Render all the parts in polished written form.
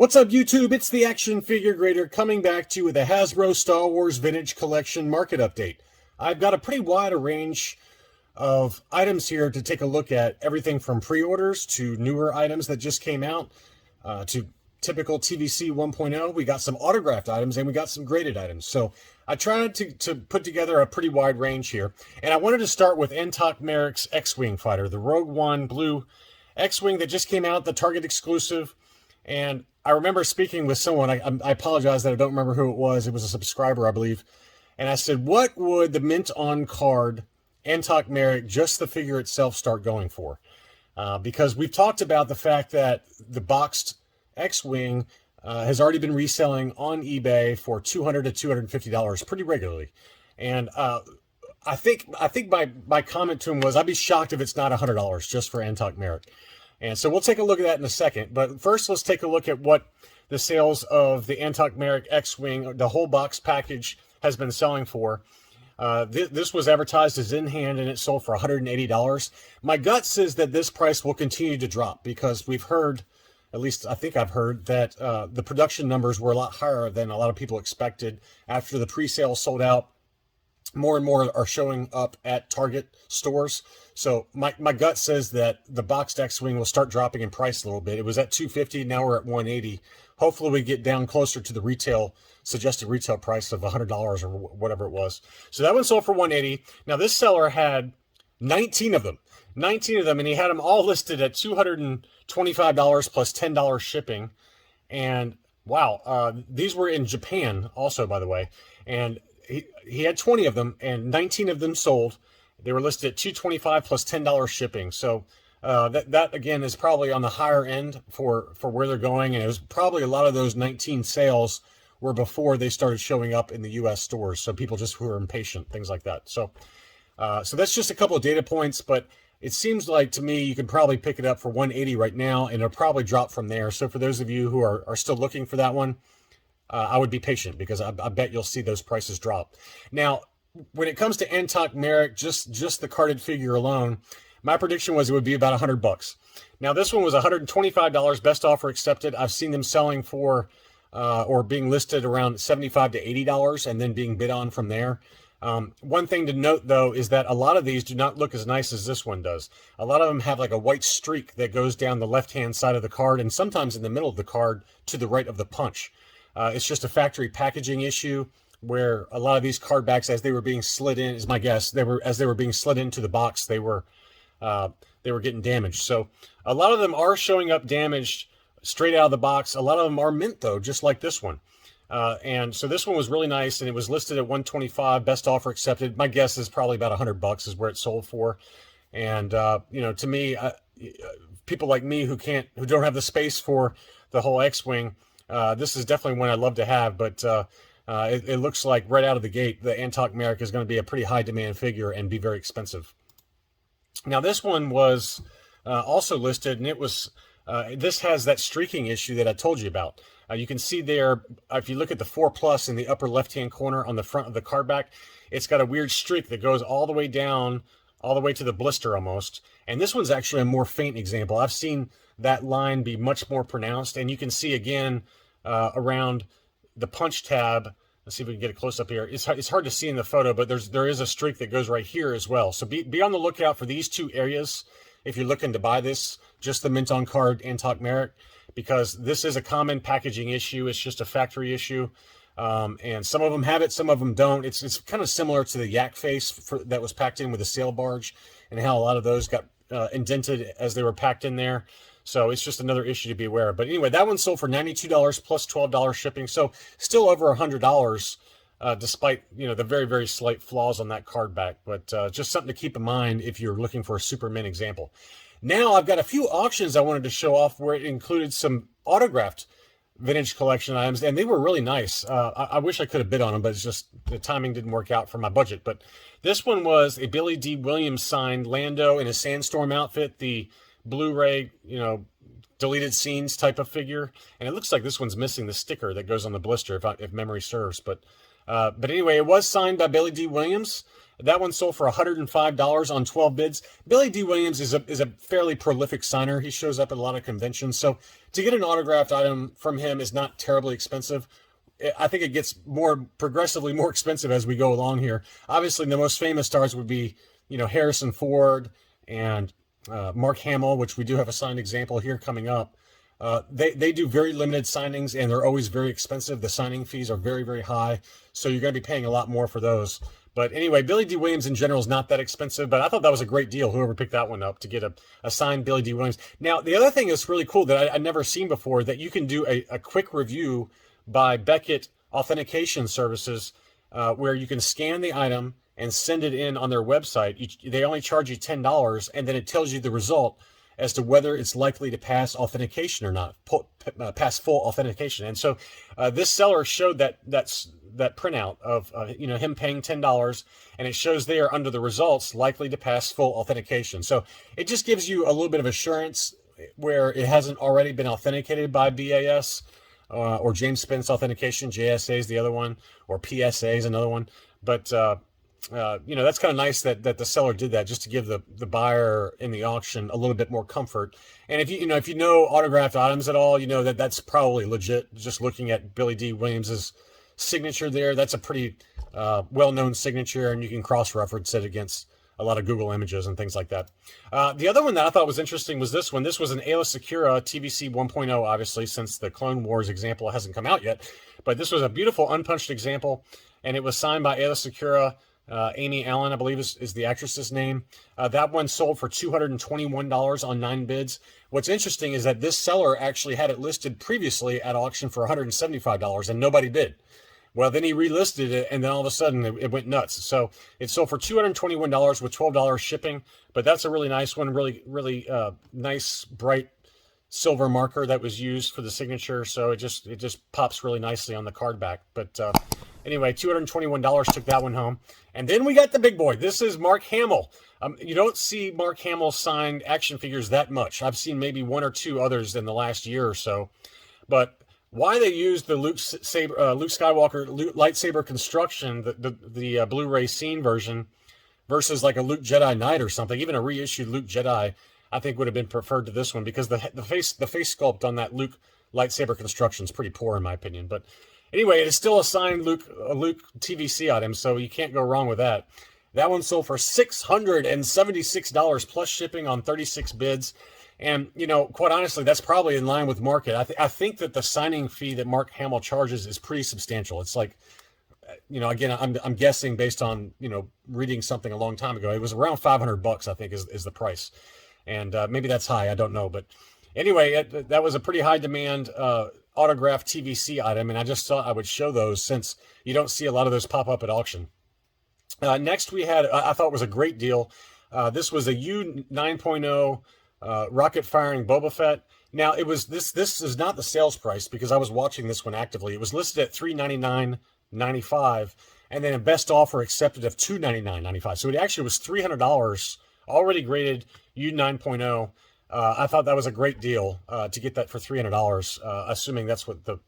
What's up, YouTube? It's the Action Figure Grader coming back to you with a Hasbro Star Wars Vintage Collection market update. I've got a pretty wide range of items here to take a look at, everything from pre-orders to newer items that just came out to typical TVC 1.0. We got some autographed items and we got some graded items. So I tried to put together a pretty wide range here. And I wanted to start with Antoc Merrick's X-Wing fighter, the Rogue One blue X-Wing that just came out, the Target exclusive. And I remember speaking with someone, I apologize that I don't remember who it was. It was a subscriber, I believe. And I said, what would the mint on card Antoc Merrick, just the figure itself, start going for? Because we've talked about the fact that the boxed X-Wing has already been reselling on eBay for $200 to $250 pretty regularly. And I think my comment to him was, I'd be shocked if it's not $100 just for Antoc Merrick. And so we'll take a look at that in a second. But first, let's take a look at what the sales of the Antoc Merrick X-Wing, the whole box package, has been selling for. This was advertised as in hand, and it sold for $180. My gut says that this price will continue to drop because we've heard, at least I think I've heard, that the production numbers were a lot higher than a lot of people expected after the pre-sale sold out. More and more are showing up at Target stores. So my gut says that the boxed X-Wing will start dropping in price a little bit. It was at $250, now we're at $180. Hopefully we get down closer to the suggested retail price of $100 or whatever it was. So that one sold for $180. Now this seller had 19 of them, and he had them all listed at $225 plus $10 shipping. And wow, these were in Japan also, by the way. And he had 20 of them, and 19 of them sold. They were listed at $225 plus $10 shipping. So that again is probably on the higher end for where they're going. And it was probably a lot of those 19 sales were before they started showing up in the U.S. stores. So people just who are impatient, things like that. So that's just a couple of data points, but it seems like to me you can probably pick it up for $180 right now, and it'll probably drop from there. So for those of you who are still looking for that one, I would be patient because I bet you'll see those prices drop. Now, when it comes to Antoc Merrick, just the carded figure alone, my prediction was it would be about $100. Now, this one was $125, best offer accepted. I've seen them selling for or being listed around $75 to $80 and then being bid on from there. One thing to note, though, is that a lot of these do not look as nice as this one does. A lot of them have like a white streak that goes down the left-hand side of the card and sometimes in the middle of the card to the right of the punch. It's just a factory packaging issue where a lot of these card backs, as they were being slid in, is my guess, as they were being slid into the box, they were getting damaged. So a lot of them are showing up damaged straight out of the box. A lot of them are mint, though, just like this one. And so this one was really nice, and it was listed at $125, best offer accepted. My guess is probably about $100 is where it sold for. And to me, people like me who don't have the space for the whole X-Wing, this is definitely one I'd love to have, but it looks like right out of the gate, the Antoc Merrick is going to be a pretty high demand figure and be very expensive. Now, this one was also listed, and it was this has that streaking issue that I told you about. You can see there, if you look at the 4+ in the upper left-hand corner on the front of the card back, it's got a weird streak that goes all the way down, all the way to the blister almost. And this one's actually a more faint example. I've seen that line be much more pronounced, and you can see again around the punch tab. Let's see if we can get a close up here. It's hard to see in the photo, but there is a streak that goes right here as well. So be on the lookout for these two areas if you're looking to buy this, just the mint on card Antoc Merrick, because this is a common packaging issue. It's just a factory issue. And some of them have it, some of them don't. It's kind of similar to the yak face that was packed in with a sail barge, and how a lot of those got indented as they were packed in there. So it's just another issue to be aware of. But anyway, that one sold for $92 plus $12 shipping. So still over $100, despite the very, very slight flaws on that card back. But just something to keep in mind if you're looking for a super mint example. Now I've got a few auctions I wanted to show off where it included some autographed vintage collection items, and they were really nice. I wish I could have bid on them, but it's just the timing didn't work out for my budget. But this one was a Billy D. Williams signed Lando in a Sandstorm outfit, the Blu-ray, deleted scenes type of figure. And it looks like this one's missing the sticker that goes on the blister, if memory serves. But But anyway, it was signed by Billy D. Williams. That one sold for $105 on 12 bids. Billy D. Williams is a fairly prolific signer. He shows up at a lot of conventions. So to get an autographed item from him is not terribly expensive. I think it gets progressively more expensive as we go along here. Obviously, the most famous stars would be, Harrison Ford and Mark Hamill, which we do have a signed example here coming up. They do very limited signings, and they're always very expensive. The signing fees are very, very high, so you're going to be paying a lot more for those. But anyway, Billy D. Williams in general is not that expensive, but I thought that was a great deal, whoever picked that one up, to get a signed Billy D. Williams. Now, the other thing that's really cool that I'd never seen before, that you can do a quick review by Beckett Authentication Services, where you can scan the item and send it in on their website. They only charge you $10, and then it tells you the result as to whether it's likely to pass authentication or not, pass full authentication. And so this seller showed that printout of him paying $10, and it shows there under the results likely to pass full authentication. So it just gives you a little bit of assurance where it hasn't already been authenticated by BAS or James Spence Authentication. JSA is the other one, or PSA is another one. But that's kind of nice that the seller did that, just to give the buyer in the auction a little bit more comfort. And if you know autographed items at all, you know that's probably legit. Just looking at Billy D. Williams's signature there, that's a pretty well-known signature, and you can cross-reference it against a lot of Google images and things like that. The other one that I thought was interesting was this one. This was an Ayla Secura TVC 1.0, obviously, since the Clone Wars example hasn't come out yet. But this was a beautiful unpunched example, and it was signed by Ayla Secura. Amy Allen, I believe, is the actress's name. That one sold for $221 on 9 bids. What's interesting is that this seller actually had it listed previously at auction for $175, and nobody bid. Well, then he relisted it, and then all of a sudden it went nuts. So it sold for $221 with $12 shipping, but that's a really nice one, really, really nice, bright silver marker that was used for the signature. So it just pops really nicely on the card back. But anyway, $221 took that one home. And then we got the big boy. This is Mark Hamill. You don't see Mark Hamill signed action figures that much. I've seen maybe one or two others in the last year or so. But why they used the Luke Skywalker lightsaber construction, the Blu-ray scene version, versus like a Luke Jedi Knight or something, even a reissued Luke Jedi, I think would have been preferred to this one, because the face sculpt on that Luke lightsaber construction is pretty poor in my opinion. But anyway, it is still a signed Luke TVC item, so you can't go wrong with that. That one sold for $676 plus shipping on 36 bids. And, quite honestly, that's probably in line with market. I think that the signing fee that Mark Hamill charges is pretty substantial. It's like, again, I'm guessing based on, reading something a long time ago. It was around $500, I think, is the price. And maybe that's high. I don't know. But anyway, that was a pretty high demand autographed TVC item. And I just thought I would show those, since you don't see a lot of those pop up at auction. Next, we had, I thought was a great deal. This was a U9.0 rocket firing Boba Fett. Now, it was this is not the sales price, because I was watching this one actively. It was listed at $399.95, and then a best offer accepted of $299.95. So it actually was $300, already graded U9.0. I thought that was a great deal to get that for $300, assuming that's what the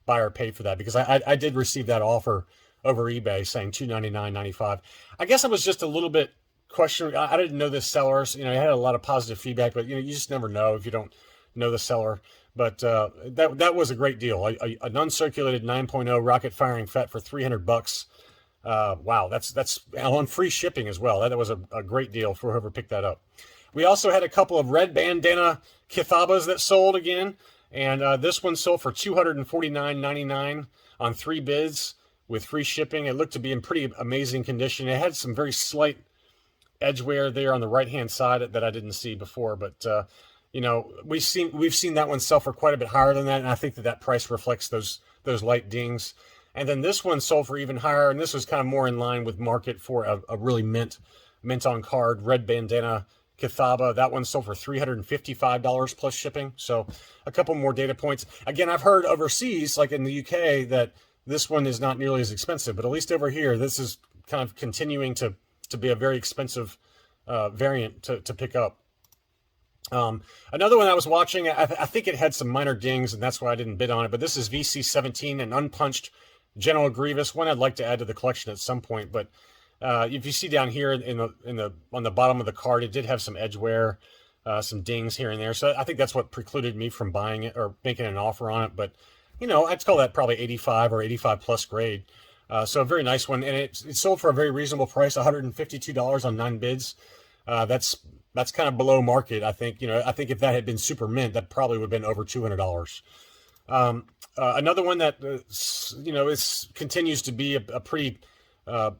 buyer paid for that, because I did receive that offer over eBay saying $299.95. I guess I was just a little bit questioning. I didn't know this seller. I had a lot of positive feedback, but you just never know if you don't know the seller. But that was a great deal. An uncirculated 9.0 rocket firing Fett for $300. Wow, that's on free shipping as well. That was a great deal for whoever picked that up. We also had a couple of red bandana Kithabas that sold again, and this one sold for $249.99 on 3 bids with free shipping. It looked to be in pretty amazing condition. It had some very slight edge wear there on the right hand side that I didn't see before, but we've seen that one sell for quite a bit higher than that, and I think that price reflects those light dings. And then this one sold for even higher, and this was kind of more in line with market for a really mint on card red bandana Kithaba. That one sold for $355 plus shipping. So a couple more data points. Again, I've heard overseas, like in the UK, that this one is not nearly as expensive, but at least over here, this is kind of continuing to be a very expensive variant to pick up. Another one I was watching, I think it had some minor dings, and that's why I didn't bid on it, but this is VC17, an unpunched General Grievous, one I'd like to add to the collection at some point. But if you see down here on the bottom of the card, it did have some edge wear, some dings here and there. So I think that's what precluded me from buying it or making an offer on it. But I'd call that probably 85 or 85 plus grade. So a very nice one, and it sold for a very reasonable price, $152 on 9 bids. That's kind of below market. I think I think if that had been super mint, that probably would have been over $200. Another one that continues to be a pretty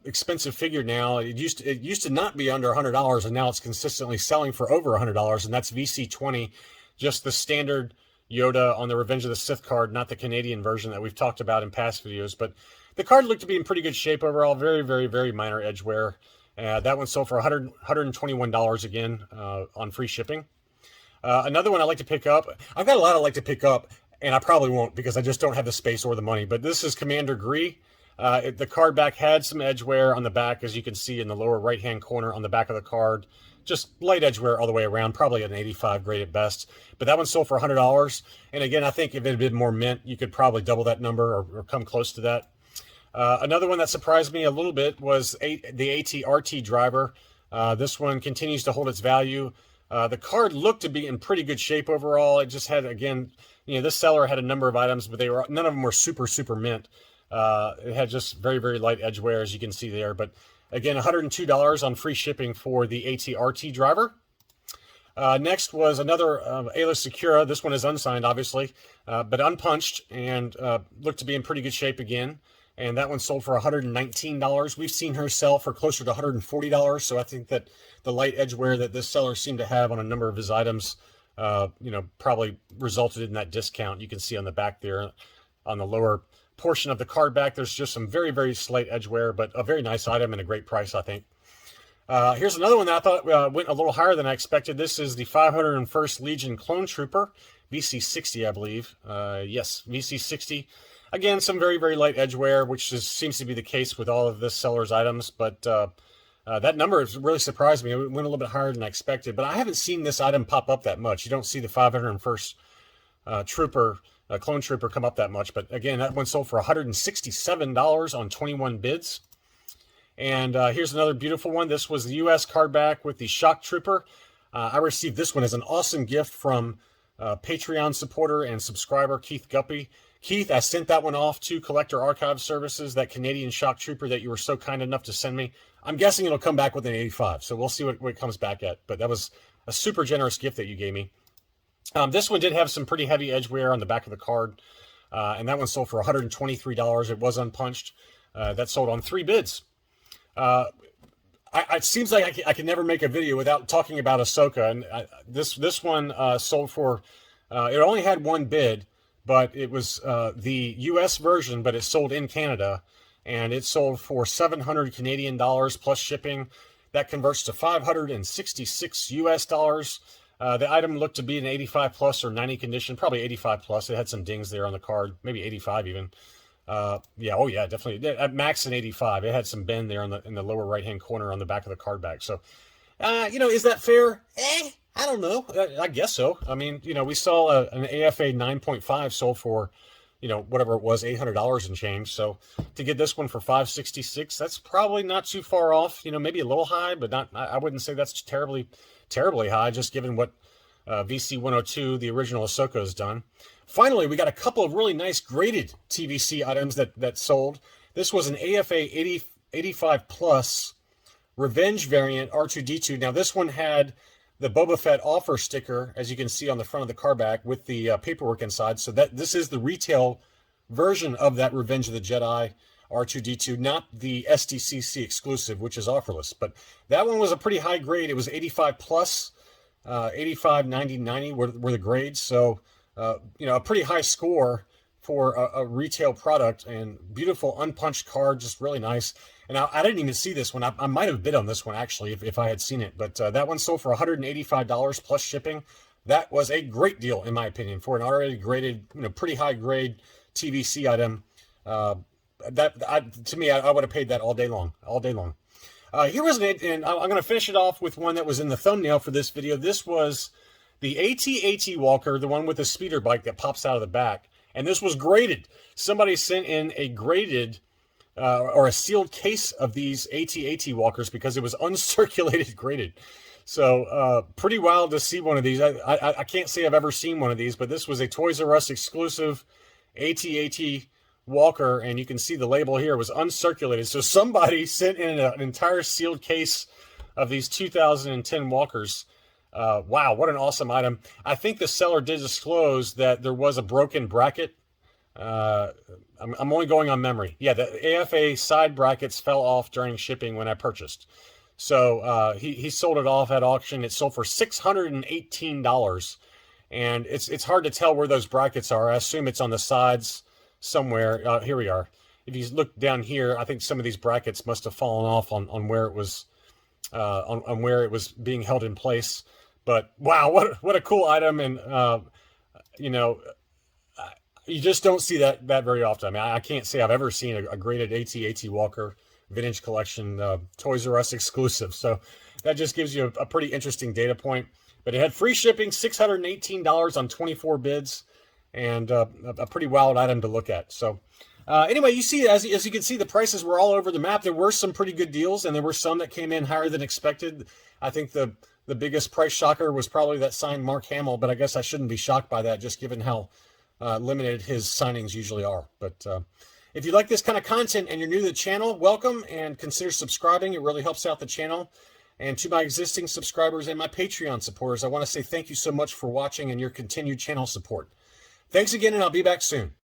expensive figure now. It used to not be under $100, and now it's consistently selling for over $100, and that's VC20, just the standard Yoda on the Revenge of the Sith card, not the Canadian version that we've talked about in past videos. But the card looked to be in pretty good shape overall. Very, very, very minor edge wear. That one sold for $121 again on free shipping. Another one I like to pick up. I've got a lot I like to pick up, and I probably won't because I just don't have the space or the money. But this is Commander Gree. The card back had some edge wear on the back, as you can see in the lower right-hand corner on the back of the card. Just light edge wear all the way around, probably an 85 grade at best. But that one sold for $100. And again, I think if it had been more mint, you could probably double that number or come close to that. Another one that surprised me a little bit was the Atrt Driver. This one continues to hold its value. The card looked to be in pretty good shape overall. It just had, again, this seller had a number of items, but none of them were super, super mint. It had just very, very light edge wear, as you can see there. But again, $102 on free shipping for the Atrt Driver. Next was another Ayla Secura. This one is unsigned, obviously, but unpunched and looked to be in pretty good shape again. And that one sold for $119. We've seen her sell for closer to $140. So I think that the light edge wear that this seller seemed to have on a number of his items, probably resulted in that discount. You can see on the back there, on the lower portion of the card back, there's just some very, very slight edge wear, but a very nice item and a great price, I think. Here's another one that I thought went a little higher than I expected. This is the 501st Legion Clone Trooper, VC60, I believe. Yes, VC60. Again, some very, very light edge wear, which seems to be the case with all of this seller's items. But that number has really surprised me. It went a little bit higher than I expected. But I haven't seen this item pop up that much. You don't see the 501st Clone Trooper come up that much. But again, that one sold for $167 on 21 bids. And here's another beautiful one. This was the U.S. card back with the Shock Trooper. I received this one as an awesome gift from Patreon supporter and subscriber Keith Guppy. Keith, I sent that one off to Collector Archive Services, that Canadian Shock Trooper that you were so kind enough to send me. I'm guessing it'll come back with an 85, so we'll see what it comes back at. But that was a super generous gift that you gave me. This one did have some pretty heavy edge wear on the back of the card, and that one sold for $123. It was unpunched. That sold on 3 bids. It seems like I can never make a video without talking about Ahsoka, and this one sold for, it only had 1 bid, but it was the U.S. version, but it sold in Canada, and it sold for 700 Canadian dollars plus shipping. That converts to 566 U.S. dollars. The item looked to be an 85 plus or 90 condition, probably 85 plus. It had some dings there on the card, maybe 85 even. Yeah, definitely. At max an 85. It had some bend there in the lower right hand corner on the back of the card back. So, is that fair? I don't know. I guess so. I mean, we saw an AFA 9.5 sold for, whatever it was, $800 and change. So to get this one for $566, that's probably not too far off. Maybe a little high, but not. I wouldn't say that's terribly high, just given what VC 102, the original Ahsoka, has done. Finally, we got a couple of really nice graded TVC items that sold. This was an AFA 85 plus Revenge variant R2-D2. Now, this one had the Boba Fett offer sticker, as you can see on the front of the car back, with the paperwork inside. So this is the retail version of that Revenge of the Jedi R2-D2, not the SDCC exclusive, which is offerless. But that one was a pretty high grade. It was 85 plus, 85, 90, 90 were the grades. So, a pretty high score for a retail product, and beautiful unpunched card, just really nice. And I didn't even see this one. I might have bid on this one, actually, if I had seen it. But that one sold for $185 plus shipping. That was a great deal, in my opinion, for an already graded, pretty high grade TVC item. To me, I would have paid that all day long. Here was and I'm going to finish it off with one that was in the thumbnail for this video. This was the AT-AT Walker, the one with the speeder bike that pops out of the back. And this was graded. Somebody sent in a graded or a sealed case of these AT walkers because it was uncirculated graded. So pretty wild to see one of these. I can't say I've ever seen one of these, but this was a Toys R Us exclusive AT walker, and you can see the label here was uncirculated. So somebody sent in an entire sealed case of these 2010 walkers. Wow, what an awesome item. I think the seller did disclose that there was a broken bracket. I'm only going on memory. Yeah, the AFA side brackets fell off during shipping when I purchased. So he sold it off at auction. It sold for $618. And it's hard to tell where those brackets are. I assume it's on the sides somewhere. Here we are. If you look down here, I think some of these brackets must have fallen off on where it was on where it was being held in place. But wow, what a cool item. And you know, you just don't see that very often. I mean, I can't say I've ever seen a graded AT Walker vintage collection Toys R Us exclusive. So that just gives you a pretty interesting data point. But it had free shipping, $618 on 24 bids, and a pretty wild item to look at. So anyway, you see, as you can see, the prices were all over the map. There were some pretty good deals, and there were some that came in higher than expected. I think the biggest price shocker was probably that signed Mark Hamill, but I guess I shouldn't be shocked by that, just given how limited his signings usually are. But if you like this kind of content and you're new to the channel, welcome, and consider subscribing. It really helps out the channel. And to my existing subscribers and my Patreon supporters, I want to say thank you so much for watching and your continued channel support. Thanks again, and I'll be back soon.